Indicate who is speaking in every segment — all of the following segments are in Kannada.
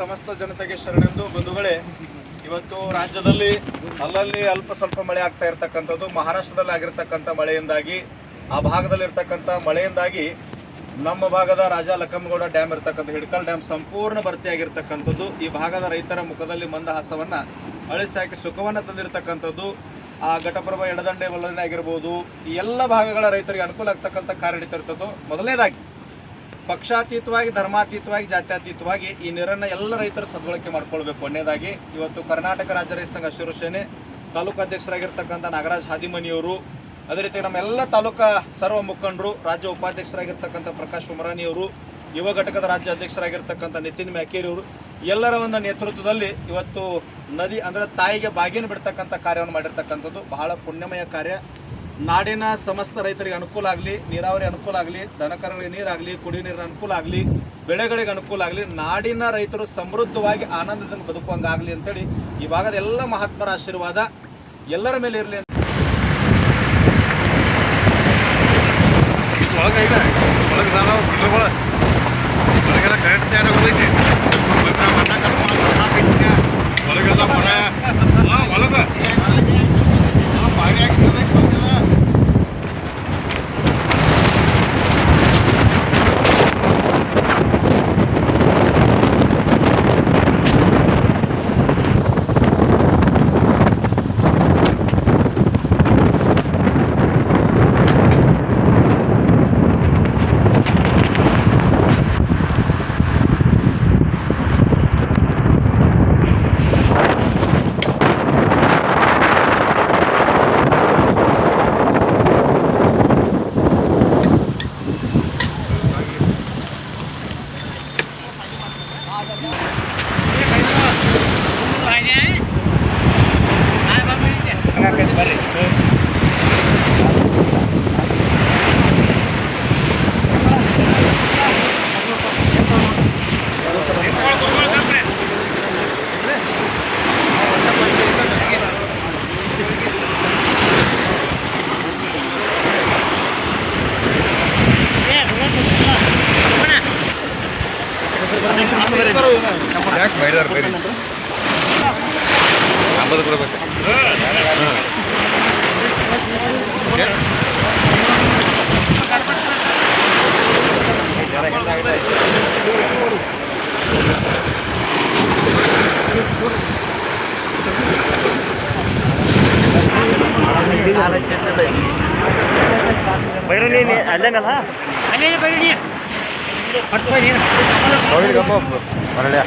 Speaker 1: ಸಮಸ್ತ ಜನತೆಗೆ ಶರಣೆಂದು. ಬಂಧುಗಳೇ, ಇವತ್ತು ರಾಜ್ಯದಲ್ಲಿ ಅಲ್ಲಲ್ಲಿ ಅಲ್ಪ ಸ್ವಲ್ಪ ಮಳೆ ಆಗ್ತಾ ಇರತಕ್ಕಂಥದ್ದು, ಮಹಾರಾಷ್ಟ್ರದಲ್ಲಿ ಆಗಿರ್ತಕ್ಕಂಥ ಮಳೆಯಿಂದಾಗಿ, ಆ ಭಾಗದಲ್ಲಿರ್ತಕ್ಕಂಥ ಮಳೆಯಿಂದಾಗಿ ನಮ್ಮ ಭಾಗದ ರಾಜ ಲಕ್ಕಮ್ಮಗೌಡ ಡ್ಯಾಮ್ ಇರ್ತಕ್ಕಂಥ ಹಿಡ್ಕಲ್ ಡ್ಯಾಮ್ ಸಂಪೂರ್ಣ ಭರ್ತಿಯಾಗಿರ್ತಕ್ಕಂಥದ್ದು. ಈ ಭಾಗದ ರೈತರ ಮುಖದಲ್ಲಿ ಮಂದಹಾಸವನ್ನು ಅಳಿಸಿ ಹಾಕಿ ಸುಖವನ್ನು ತಂದಿರತಕ್ಕಂಥದ್ದು. ಆ ಘಟಪ್ರಭಾ ಎಡದಂಡೆ ವಲನೆ ಆಗಿರ್ಬೋದು, ಈ ಎಲ್ಲ ಭಾಗಗಳ ರೈತರಿಗೆ ಅನುಕೂಲ ಆಗ್ತಕ್ಕಂಥ ಕಾರ್ಯ ನಡೀತಿರ್ತದ್ದು. ಮೊದಲನೇದಾಗಿ ಪಕ್ಷಾತೀತವಾಗಿ, ಧರ್ಮಾತೀತವಾಗಿ, ಜಾತ್ಯತೀತವಾಗಿ ಈ ನೀರನ್ನು ಎಲ್ಲ ರೈತರು ಸದ್ಬಳಕೆ ಮಾಡ್ಕೊಳ್ಬೇಕು. ಒಂದನೇದಾಗಿ ಇವತ್ತು ಕರ್ನಾಟಕ ರಾಜ್ಯ ರೈತ ಸಂಘ ಹಸಿರು ಸೇನೆ ತಾಲೂಕು ಅಧ್ಯಕ್ಷರಾಗಿರ್ತಕ್ಕಂಥ ನಾಗರಾಜ್ ಹಾದಿಮನಿಯವರು, ಅದೇ ರೀತಿ ನಮ್ಮೆಲ್ಲ ತಾಲೂಕಾ ಸರ್ವ ಮುಖಂಡರು, ರಾಜ್ಯ ಉಪಾಧ್ಯಕ್ಷರಾಗಿರ್ತಕ್ಕಂಥ ಪ್ರಕಾಶ್ ಉಮರಾನಿಯವರು, ಯುವ ಘಟಕದ ರಾಜ್ಯ ಅಧ್ಯಕ್ಷರಾಗಿರ್ತಕ್ಕಂಥ ನಿತಿನ್ ಮ್ಯಾಕೇರಿಯವರು, ಎಲ್ಲರ ಒಂದು ನೇತೃತ್ವದಲ್ಲಿ ಇವತ್ತು ನದಿ ಅಂದರೆ ತಾಯಿಗೆ ಬಾಗಿನ ಬಿಡ್ತಕ್ಕಂಥ ಕಾರ್ಯವನ್ನು ಮಾಡಿರ್ತಕ್ಕಂಥದ್ದು ಬಹಳ ಪುಣ್ಯಮಯ ಕಾರ್ಯ. ನಾಡಿನ ಸಮಸ್ತ ರೈತರಿಗೆ ಅನುಕೂಲ ಆಗಲಿ, ನೀರಾವರಿ ಅನುಕೂಲ ಆಗಲಿ, ದನಕರುಗಳಿಗೆ ನೀರಾಗಲಿ, ಕುಡಿಯುವ ನೀರಿನ ಅನುಕೂಲ ಆಗಲಿ, ಬೆಳೆಗಳಿಗೆ ಅನುಕೂಲ ಆಗಲಿ, ನಾಡಿನ ರೈತರು ಸಮೃದ್ಧವಾಗಿ ಆನಂದದಿಂದ ಬದುಕುವಂಗಾಗಲಿ ಅಂತೇಳಿ ಈ ಭಾಗದ ಎಲ್ಲ ಮಹಾತ್ಮರ ಆಶೀರ್ವಾದ ಎಲ್ಲರ ಮೇಲೆ ಇರಲಿ ಅಂತ.
Speaker 2: ಒಳಗೆಲ್ಲ ಕರೆಂಟ್ ತಯಾರಾಗೋದೈತಿ, ಒಳಗೆಲ್ಲ ಮರ ಒಳಗೆ ಭಾರಿ ಆಗ್ತದೆ. ಯಾಕೆ ಬೈದಾರ ಬೇರೆ ಅಂಬದು ಕೊಡಬೇಕು.
Speaker 3: ಬೈರಣಿ ಅಲ್ಲೇನಲ್ಲ ಅಲ್ಲೇ ಬೈರಣಿ
Speaker 2: ಮರಳ್ಯ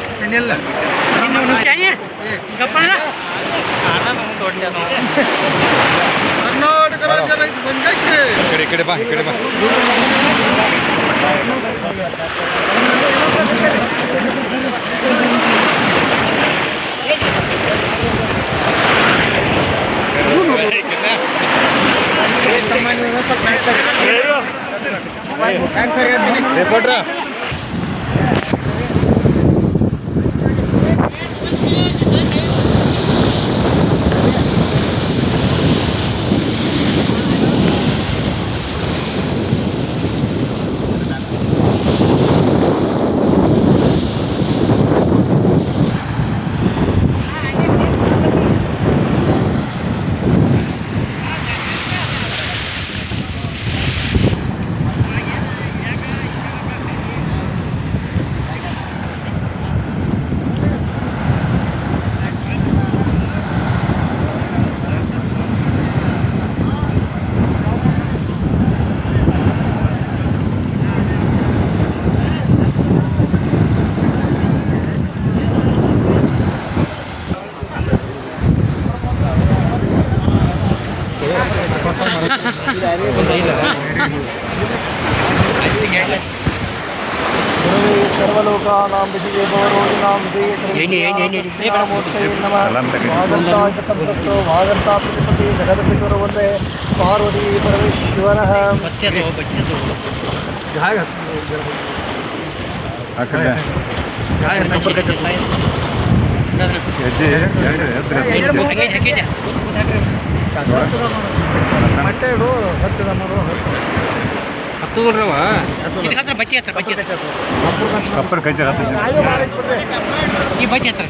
Speaker 2: ಕರ್ನಾಟಕ ರಾಜ್ಯ ರೈತ ಸಂಘಕ್ಕೆ ಈ ಕಡೆ ಬಾ, ಈ ಕಡೆ ಬಾ. ಕೊಟ್ರ
Speaker 4: सर्वलोकानां विजये भवरोगिणां विजये वागर्ता संपृक्तो वागर्ता प्रतिपति जगदपितरो वन्दे पार्वती परमेश्वरः. ಮತ್ತೆ
Speaker 3: ಹತ್ತುದ್ರವ ಹತ್ರ ಬಚ್ಚಿ ಹತ್ರ
Speaker 2: ಕಪ್ಪರ್ ಕೈಚಾರ
Speaker 3: ಈ ಬಚ್ಚಿ ಹತ್ರ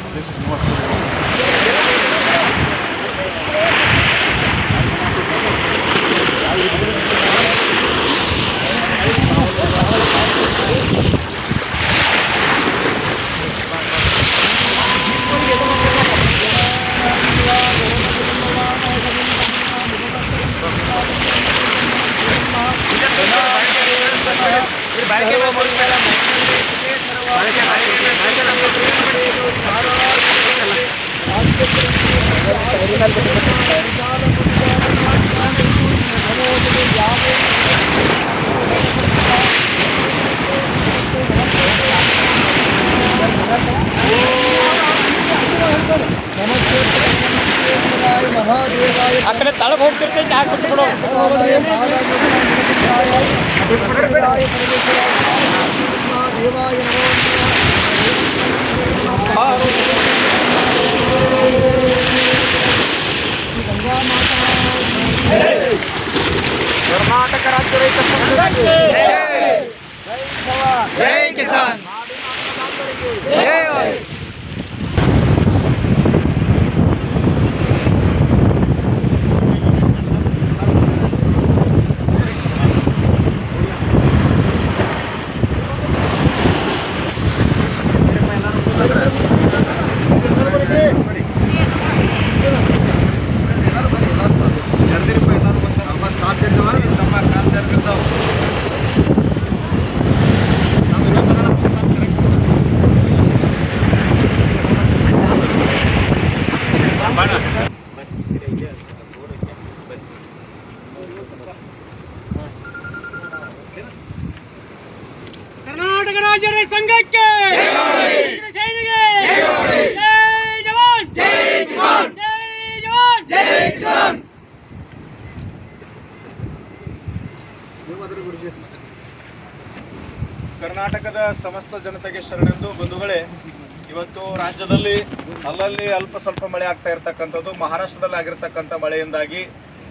Speaker 4: ಮಹಾದೇವಾಯ
Speaker 3: ಆ ಕಡೆ ತಳಗ್ ಹೋಗ್ತಿರ್ತೈತೆ ಯಾಕೆ ಬಿಟ್ಬಿಡು
Speaker 4: ದೇವಾಯ
Speaker 1: ಕರ್ನಾಟಕ ರಾಜ್ಯ ರೈತ
Speaker 3: ಜೈ ಕಿಸಾನ್ ಕರ್ನಾಟಕ ರಾಜ್ಯ ರೈತ ಸಂಘಕ್ಕೆ ಸೈನಿಗೆ ಜೈ ಜವಾನ್ ಜೈ ಕಿಸಾನ್ ಜೈ ಜವಾನ್ ಜೈ ಕಿಸಾನ್.
Speaker 1: ಕರ್ನಾಟಕದ ಸಮಸ್ತ ಜನತೆಗೆ ಶರಣೆಂದು ಬಂಧುಗಳೇ, ಇವತ್ತು ರಾಜ್ಯದಲ್ಲಿ ಅಲ್ಲಲ್ಲಿ ಅಲ್ಪ ಸ್ವಲ್ಪ ಮಳೆ ಆಗ್ತಾ ಇರತಕ್ಕಂಥದ್ದು, ಮಹಾರಾಷ್ಟ್ರದಲ್ಲಿ ಆಗಿರ್ತಕ್ಕಂಥ ಮಳೆಯಿಂದಾಗಿ,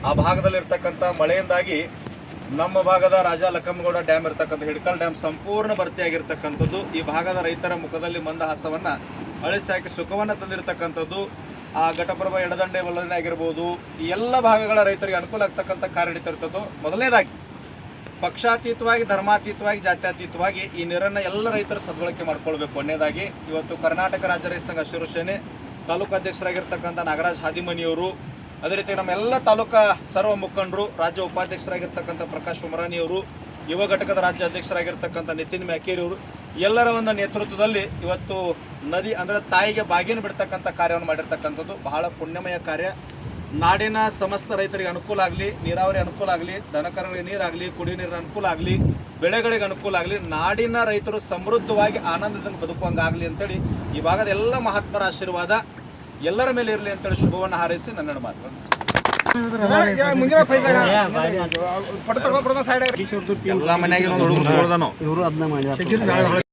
Speaker 1: ಆ ಭಾಗದಲ್ಲಿರ್ತಕ್ಕಂಥ ಮಳೆಯಿಂದಾಗಿ ನಮ್ಮ ಭಾಗದ ರಾಜ ಲಕ್ಕಮ್ಮಗೌಡ ಡ್ಯಾಮ್ ಇರ್ತಕ್ಕಂಥ ಹಿಡ್ಕಲ್ ಡ್ಯಾಮ್ ಸಂಪೂರ್ಣ ಭರ್ತಿಯಾಗಿರ್ತಕ್ಕಂಥದ್ದು. ಈ ಭಾಗದ ರೈತರ ಮುಖದಲ್ಲಿ ಮಂದಹಾಸವನ್ನು ಅಳಿಸಿ ಹಾಕಿ ಸುಖವನ್ನು ತಂದಿರತಕ್ಕಂಥದ್ದು. ಆ ಘಟಪ್ರಭಾ ಎಡದಂಡೆ ವಲಯ ಆಗಿರ್ಬೋದು, ಈ ಎಲ್ಲ ಭಾಗಗಳ ರೈತರಿಗೆ ಅನುಕೂಲ ಆಗ್ತಕ್ಕಂಥ ಕಾರ್ಯ ನಡೀತಿರ್ತದ್ದು. ಮೊದಲನೇದಾಗಿ ಪಕ್ಷಾತೀತವಾಗಿ, ಧರ್ಮಾತೀತವಾಗಿ, ಜಾತ್ಯತೀತವಾಗಿ ಈ ನೀರನ್ನು ಎಲ್ಲ ರೈತರು ಸದ್ಬಳಕೆ ಮಾಡ್ಕೊಳ್ಬೇಕು. ಒಂದನೇದಾಗಿ ಇವತ್ತು ಕರ್ನಾಟಕ ರಾಜ್ಯ ರೈತ ಸಂಘ ಹಸಿರು ಸೇನೆ ತಾಲೂಕು ಅಧ್ಯಕ್ಷರಾಗಿರ್ತಕ್ಕಂಥ ನಾಗರಾಜ್ ಹಾದಿಮನಿಯವರು, ಅದೇ ರೀತಿ ನಮ್ಮ ಎಲ್ಲ ತಾಲೂಕಾ ಸರ್ವ ಮುಖಂಡರು, ರಾಜ್ಯ ಉಪಾಧ್ಯಕ್ಷರಾಗಿರ್ತಕ್ಕಂಥ ಪ್ರಕಾಶ್ ಉಮರಾನಿಯವರು, ಯುವ ಘಟಕದ ರಾಜ್ಯ ಅಧ್ಯಕ್ಷರಾಗಿರ್ತಕ್ಕಂಥ ನಿತಿನ್ ಮ್ಯಾಕೇರಿಯವರು ಎಲ್ಲರ ಒಂದು ನೇತೃತ್ವದಲ್ಲಿ ಇವತ್ತು ನದಿ ಅಂದರೆ ತಾಯಿಗೆ ಬಾಗಿನ ಬಿಡ್ತಕ್ಕಂಥ ಕಾರ್ಯವನ್ನು ಮಾಡಿರ್ತಕ್ಕಂಥದ್ದು ಬಹಳ ಪುಣ್ಯಮಯ ಕಾರ್ಯ. ನಾಡಿನ ಸಮಸ್ತ ರೈತರಿಗೆ ಅನುಕೂಲ ಆಗಲಿ, ನೀರಾವರಿ ಅನುಕೂಲ ಆಗಲಿ, ದನಕರುಗಳಿಗೆ ನೀರಾಗಲಿ, ಕುಡಿಯುವ ನೀರಿನ ಅನುಕೂಲ ಆಗಲಿ, ಬೆಳೆಗಳಿಗೆ ಅನುಕೂಲ ಆಗಲಿ, ನಾಡಿನ ರೈತರು ಸಮೃದ್ಧವಾಗಿ ಆನಂದದಿಂದ ಬದುಕುವಂಗಾಗಲಿ ಅಂತೇಳಿ ಈ ಭಾಗದ ಎಲ್ಲ ಮಹಾತ್ಮರ ಆಶೀರ್ವಾದ ಎಲ್ಲರ ಮೇಲೆ ಇರಲಿ ಅಂತೇಳಿ ಶುಭವನ್ನು ಹಾರೈಸಿ ನನ್ನ ಮಾತು. ಎಲ್ಲ ಮನೆಯಾಗಿ ಹುಡುಗರು